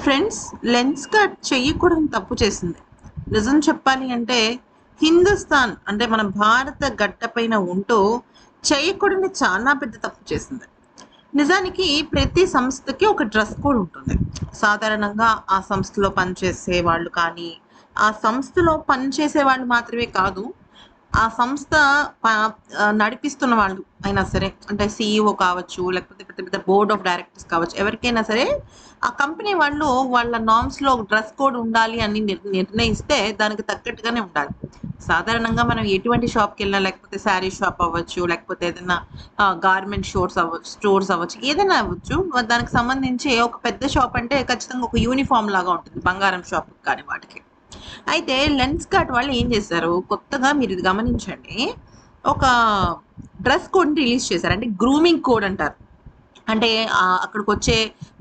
Friends, lens cut చెయ్యకూడని తప్పు చేసింది. నిజం చెప్పాలి అంటే హిందుస్థాన్ అంటే మన భారత గడ్డపైన ఉంటూ చేయకూడని చాలా పెద్ద తప్పు చేసింది. నిజానికి ప్రతి సంస్థకి ఒక డ్రెస్ కోడ్ ఉంటుంది. సాధారణంగా ఆ సంస్థలో పనిచేసే వాళ్ళు కానీ, ఆ సంస్థలో పనిచేసే వాళ్ళు మాత్రమే కాదు, ఆ సంస్థ నడిపిస్తున్న వాళ్ళు అయినా సరే, అంటే సీఈఓ కావచ్చు, లేకపోతే పెద్ద పెద్ద బోర్డ్ ఆఫ్ డైరెక్టర్స్ కావచ్చు, ఎవరికైనా సరే ఆ కంపెనీ వాళ్ళు వాళ్ళ నామ్స్లో డ్రెస్ కోడ్ ఉండాలి అని నిర్ణయిస్తే దానికి తగ్గట్టుగానే ఉండాలి. సాధారణంగా మనం ఎటువంటి షాప్కి వెళ్ళినా, లేకపోతే శారీ షాప్ అవ్వచ్చు, లేకపోతే ఏదైనా గార్మెంట్ స్టోర్స్ అవ్వచ్చు, ఏదైనా అవ్వచ్చు, దానికి సంబంధించి ఒక పెద్ద షాప్ అంటే ఖచ్చితంగా ఒక యూనిఫామ్ లాగా ఉంటుంది, బంగారం షాప్ కానీ వాటికి. అయితే లెన్స్ కార్ట్ వాళ్ళు ఏం చేశారు, కొత్తగా మీరు ఇది గమనించండి, ఒక డ్రెస్ కోడ్ రిలీజ్ చేశారు. అంటే గ్రూమింగ్ కోడ్ అంటారు. అంటే అక్కడికి వచ్చే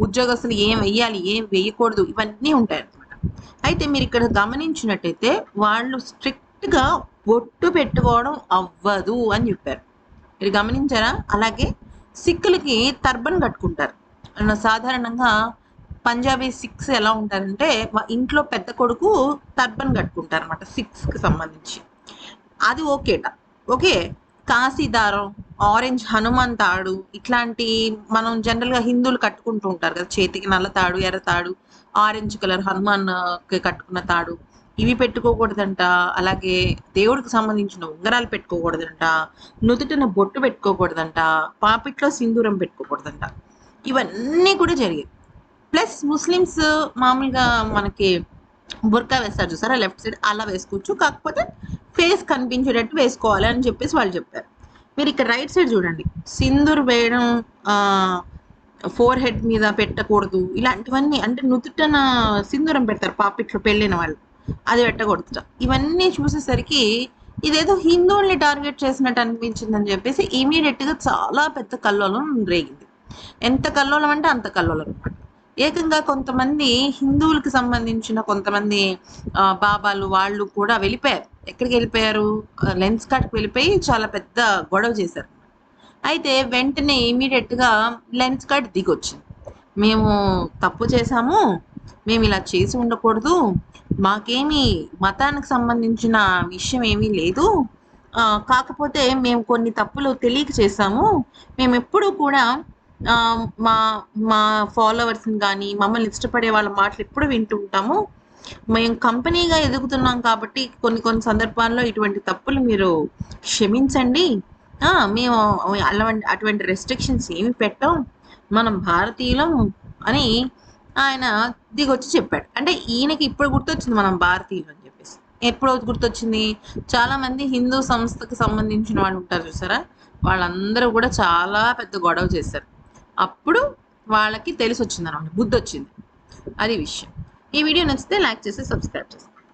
ఉద్యోగస్తులు ఏం వెయ్యాలి, ఏం వేయకూడదు, ఇవన్నీ ఉంటాయి అన్నమాట. అయితే మీరు ఇక్కడ గమనించినట్టయితే వాళ్ళు స్ట్రిక్ట్గా బొట్టు పెట్టుకోవడం అవ్వదు అని చెప్పారు. మీరు గమనించారా? అలాగే సిక్కులకి టర్బన్ కట్టుకుంటారు. సాధారణంగా పంజాబీ సిక్స్ ఎలా ఉంటారంటే ఇంట్లో పెద్ద కొడుకు టర్బన్ కట్టుకుంటారు అనమాట, సిక్స్కి సంబంధించి. అది ఓకేట. ఓకే. కాశీదారం, ఆరెంజ్ హనుమాన్ తాడు, ఇట్లాంటి మనం జనరల్గా హిందువులు కట్టుకుంటూ ఉంటారు కదా, చేతికి నల్ల తాడు, ఎర్ర తాడు, ఆరెంజ్ కలర్ హనుమాన్ కట్టుకున్న తాడు, ఇవి పెట్టుకోకూడదంట. అలాగే దేవుడికి సంబంధించిన ఉంగరాలు పెట్టుకోకూడదంట, నుదుటిన బొట్టు పెట్టుకోకూడదంట, పాపిట్లో సింధూరం పెట్టుకోకూడదంట. ఇవన్నీ కూడా జరిగాయి. ప్లస్ ముస్లిమ్స్ మామూలుగా మనకి బుర్కా వేస్తారు చూసారా, లెఫ్ట్ సైడ్ అలా వేసుకోవచ్చు, కాకపోతే ఫేస్ కనిపించేటట్టు వేసుకోవాలి అని చెప్పేసి వాళ్ళు చెప్పారు. మీరు ఇక్కడ రైట్ సైడ్ చూడండి, సింధూర్ వేయడం, ఫోర్ హెడ్ మీద పెట్టకూడదు, ఇలాంటివన్నీ. అంటే నుదుటన సింధూరం పెడతారు పాపిట్లో పెళ్ళైన వాళ్ళు, అది పెట్టకూడదు. ఇవన్నీ చూసేసరికి ఇదేదో హిందువుల్ని టార్గెట్ చేసినట్టు అనిపించిందని చెప్పేసి ఇమీడియట్గా చాలా పెద్ద కల్లోలం రేగింది. ఎంత కల్లోలం అంటే అంత కల్లోలం అనమాట. ఏకంగా కొంతమంది హిందువులకు సంబంధించిన కొంతమంది బాబాలు వాళ్ళు కూడా వెళ్ళిపోయారు. ఎక్కడికి వెళ్ళిపోయారు? లెన్స్ కార్ట్కి వెళ్ళిపోయి చాలా పెద్ద గొడవ చేశారు. అయితే వెంటనే ఇమీడియట్గా లెన్స్ కార్ట్ దిగొచ్చింది. మేము తప్పు చేశాము, మేము ఇలా చేసి ఉండకూడదు, మాకేమీ మతానికి సంబంధించిన విషయం ఏమీ లేదు, కాకపోతే మేము కొన్ని తప్పులు తెలియక చేశాము, మేము ఎప్పుడూ కూడా మా మా ఫాలోవర్స్ని కానీ మమ్మల్ని ఇష్టపడే వాళ్ళ మాటలు ఎప్పుడు వింటూ ఉంటాము, మేము కంపెనీగా ఎదుగుతున్నాం కాబట్టి కొన్ని సందర్భాల్లో ఇటువంటి తప్పులు మీరు క్షమించండి, మేము అటువంటి రెస్ట్రిక్షన్స్ ఏమి పెట్టాం, మనం భారతీయులం అని ఆయన దిగొచ్చి చెప్పాడు. అంటే ఈయనకి ఇప్పుడు గుర్తొచ్చింది మనం భారతీయులు అని చెప్పేసి. ఎప్పుడు గుర్తొచ్చింది? చాలామంది హిందూ సంస్థకు సంబంధించిన వాళ్ళు ఉంటారు చూసారా, వాళ్ళందరూ కూడా చాలా పెద్ద గొడవ చేశారు. అప్పుడు వాళ్ళకి తెలిసి వచ్చింది అనమాట, బుద్ధి వచ్చింది. అది విషయం. ఈ వీడియో నచ్చితే లైక్ చేసి సబ్స్క్రైబ్ చేసుకోండి.